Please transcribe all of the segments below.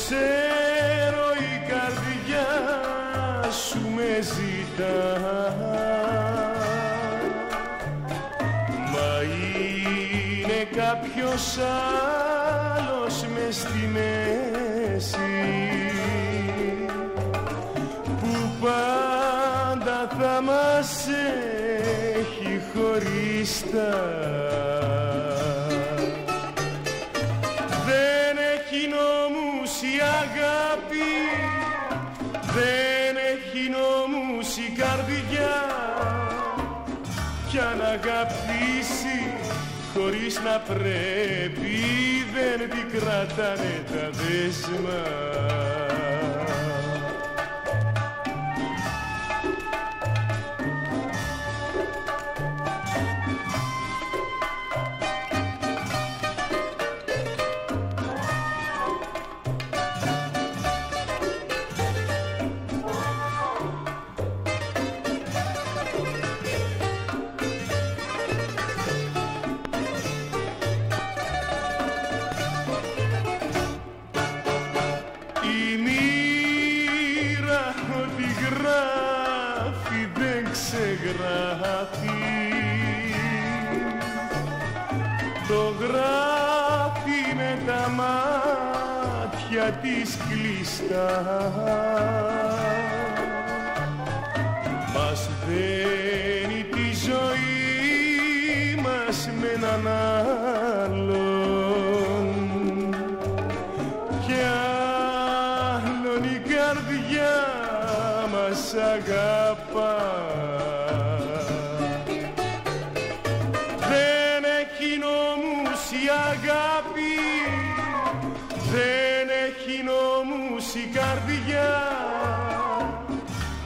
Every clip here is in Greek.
ξέρω η καρδιά σου με ζητά, μα είναι κάποιος άλλος μες στη μέση που πάντα θα μας έχει χωριστά. Δεν έχει νόμους η αγάπη, δεν έχει νόμους η καρδιά, κι αν αγαπήσει χωρίς να πρέπει δεν την κρατάνε τα δέσμα. Η μοίρα ό,τι γράφει δεν ξεγράφει, το γράφει με τα μάτια της κλειστά. Μας δένει τη ζωή μας με έναν άλλον, κι άλλον η καρδιά μας αγαπά. Δεν έχει νόμους η αγάπη, δεν έχει νόμους η καρδιά,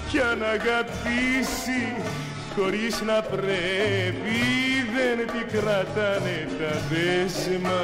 κι αν αγαπήσει χωρίς να πρέπει δεν την κρατάνε τα δέσμα.